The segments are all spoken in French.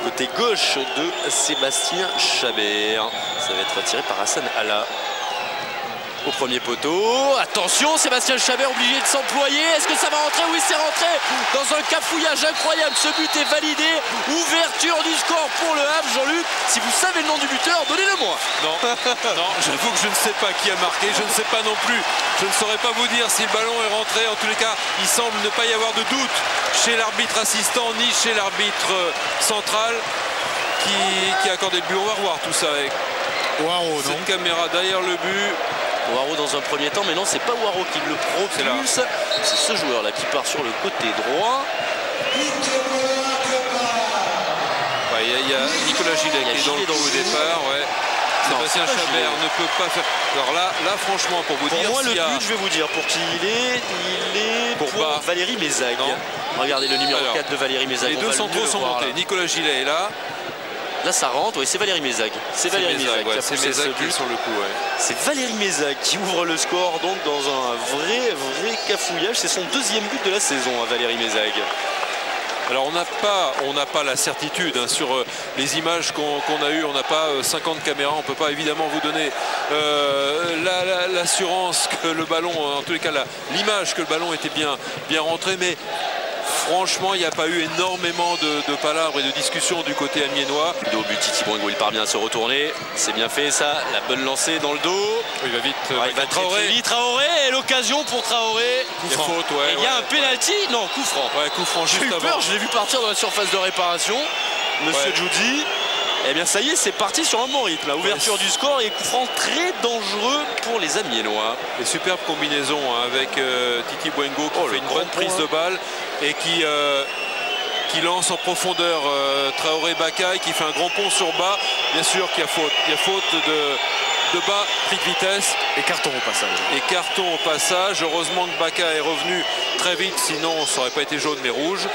côté gauche de Sébastien Chabert. Ça va être tiré par Hassan Allah. Au premier poteau, attention, Sébastien Chabert obligé de s'employer. Est-ce que ça va rentrer? Oui, c'est rentré dans un cafouillage incroyable. Ce but est validé. Ouverture du score pour le Havre. Jean-Luc, si vous savez le nom du buteur, donnez-le-moi. Non, non, j'avoue que je ne sais pas qui a marqué. Je ne sais pas non plus. Je ne saurais pas vous dire si le ballon est rentré. En tous les cas, il semble ne pas y avoir de doute chez l'arbitre assistant ni chez l'arbitre central qui a accordé le but. On va revoir tout ça avec cette caméra derrière le but. Waro dans un premier temps, mais non, c'est pas Waro qui le propulse, c'est ce joueur là qui part sur le côté droit. Il y a Nicolas Gillet qui est dans le coup au départ. Ouais. Sébastien Chabert ne peut pas faire. Alors là franchement, pour vous dire. Pour moi, le but, je vais vous dire, pour qui il est pour Valérie Mézag. Regardez le numéro 4 de Valérie Mézag. Les deux centraux sont montés. Nicolas Gillet est là. Là ça rentre, oui, c'est Valérie Mézag. C'est Valérie Mézag qui a poussé ce but. Sur le coup, ouais. C'est Valérie Mézag qui ouvre le score donc dans un vrai cafouillage. C'est son deuxième but de la saison à Valérie Mézag. Alors on n'a pas la certitude hein, sur les images qu'on a eues. On n'a pas 50 caméras. On ne peut pas évidemment vous donner l'assurance que le ballon, en tous les cas l'image que le ballon était bien rentré. Mais franchement, il n'y a pas eu énormément de palabres et de discussions du côté amiénois. Au but, Titi Boingo, il parvient à se retourner. C'est bien fait ça, la bonne lancée dans le dos. Il va vite. Il va très vite. Traoré, et l'occasion pour Traoré. Il y a faute, ouais. Il y a un pénalty, non, coup franc. Ouais, coup franc juste avant. J'ai eu peur, je l'ai vu partir dans la surface de réparation. Monsieur Djoudi. Eh bien ça y est, c'est parti sur un bon rythme. La ouverture du score et coup franc très dangereux pour les Amiénois. Et superbe combinaison hein, avec Titi Boingo qui fait une bonne prise de balle et qui lance en profondeur Traoré Bakay qui fait un grand pont sur bas. Bien sûr qu'il y a faute. Il y a faute de bas, pris de vitesse. Et carton au passage. Et carton au passage. Heureusement que Bakay est revenu très vite, sinon ça n'aurait pas été jaune mais rouge.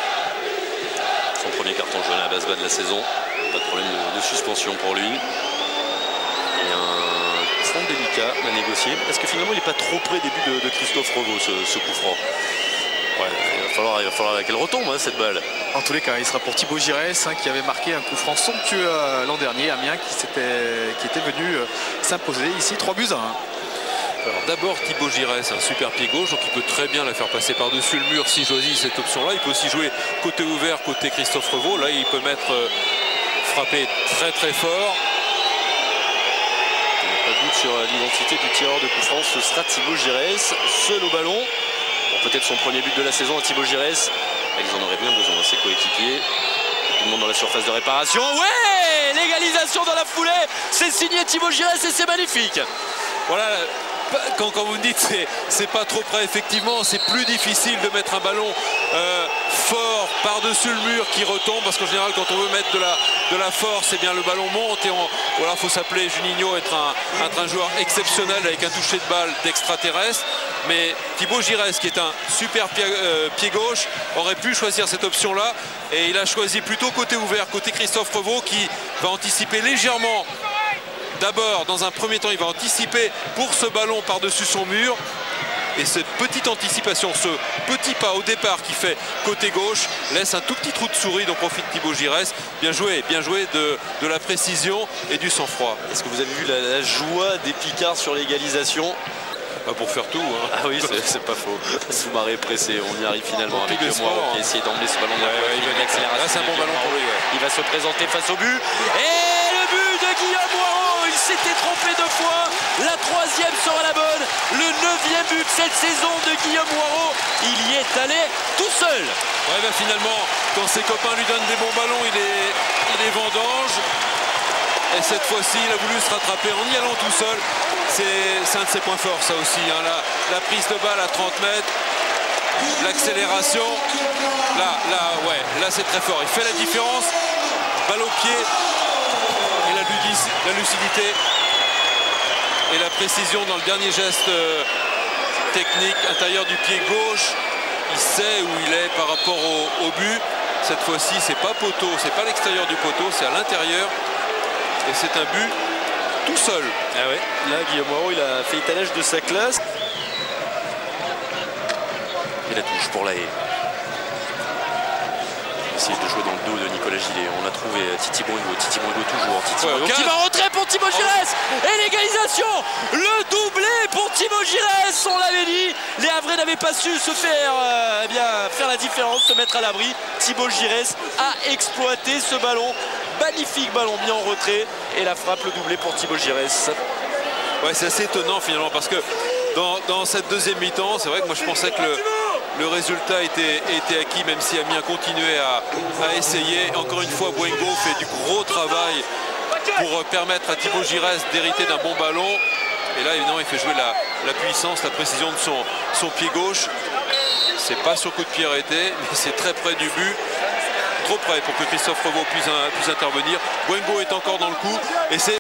Son premier carton jaune à base bas de la saison. Pas de problème de suspension pour lui. Et un front délicat à négocier. Est-ce que finalement il n'est pas trop près des buts de Christophe Revaux ce coup franc? Ouais, il va falloir qu'elle retombe hein, cette balle. En tous les cas, il sera pour Thibaut Giresse hein, qui avait marqué un coup franc somptueux l'an dernier. Amiens qui était venu s'imposer ici 3-1. Alors d'abord Thibaut Giresse, un super pied gauche, donc il peut très bien la faire passer par-dessus le mur s'il choisit cette option-là. Il peut aussi jouer côté ouvert, côté Christophe Revaux. Là, il peut mettre frapper très fort. Pas de doute sur l'identité du tireur de coup franc, ce sera Thibaut Giresse, seul au ballon. Peut-être son premier but de la saison à Thibaut Giresse. Ils en auraient bien besoin, ses coéquipiers. Tout le monde dans la surface de réparation. Ouais, l'égalisation dans la foulée. C'est signé Thibaut Giresse et c'est magnifique. Voilà. Quand vous me dites c'est pas trop près, effectivement c'est plus difficile de mettre un ballon fort par-dessus le mur qui retombe, parce qu'en général quand on veut mettre de la force, eh bien le ballon monte et voilà, faut s'appeler Juninho, être un joueur exceptionnel avec un toucher de balle d'extraterrestre. Mais Thibaut Giresse, qui est un super pied gauche, aurait pu choisir cette option là et il a choisi plutôt côté ouvert, côté Christophe Revaux, qui va anticiper légèrement. D'abord, dans un premier temps, il va anticiper pour ce ballon par-dessus son mur. Et cette petite anticipation, ce petit pas au départ qui fait côté gauche, laisse un tout petit trou de souris dont profite Thibaut Giresse. Bien joué de la précision et du sang-froid. Est-ce que vous avez vu la joie des Picards sur l'égalisation? Pour faire tout. Hein. Ah oui, c'est pas faux. Soumaré pressé, on y arrive finalement avec le Moirot qui a essayé d'emmener ce ballon de la poitrine. Là, c'est un bon ballon pour lui. Il va se présenter face au but. Et le but de Guillaume Moirot, il s'était trompé 2 fois. La 3e sera la bonne. Le 9e but de cette saison de Guillaume Moirot. Il y est allé tout seul. Ouais, finalement, quand ses copains lui donnent des bons ballons, il est vendange. Et cette fois-ci, il a voulu se rattraper en y allant tout seul. C'est un de ses points forts, ça aussi. Hein. La prise de balle à 30 mètres, l'accélération. Là, c'est très fort. Il fait la différence. Balle au pied. Et la lucidité. Et la précision dans le dernier geste technique, intérieur du pied gauche. Il sait où il est par rapport au but. Cette fois-ci, c'est pas poteau, c'est pas l'extérieur du poteau, c'est à l'intérieur. Et c'est un but tout seul. Ah ouais. Là, Guillaume Moirot, il a fait étalage de sa classe. Et la touche pour la haie. Essayer de jouer dans le dos de Nicolas Gillet. On a trouvé Titi Boingo toujours. Titi Boingo qui va rentrer pour Thibaut Giresse. Et l'égalisation, le doublé pour Thibaut Giresse. On l'avait dit, les Havrais n'avaient pas su se faire, faire la différence, se mettre à l'abri. Thibaut Giresse a exploité ce ballon. Magnifique ballon mis en retrait. Et la frappe, le doublé pour Thibaut Giresse. Ouais, c'est assez étonnant finalement parce que dans cette deuxième mi-temps, c'est vrai que moi je pensais que le résultat était acquis, même si Amiens continuait à essayer. Encore une fois, Boingo fait du gros travail pour permettre à Thibaut Giresse d'hériter d'un bon ballon. Et là, évidemment, il fait jouer la puissance, la précision de son pied gauche. C'est pas sur coup de pied arrêté, mais c'est très près du but. Trop près pour que Christophe Revaux puisse intervenir. Boingo est encore dans le coup. Et c'est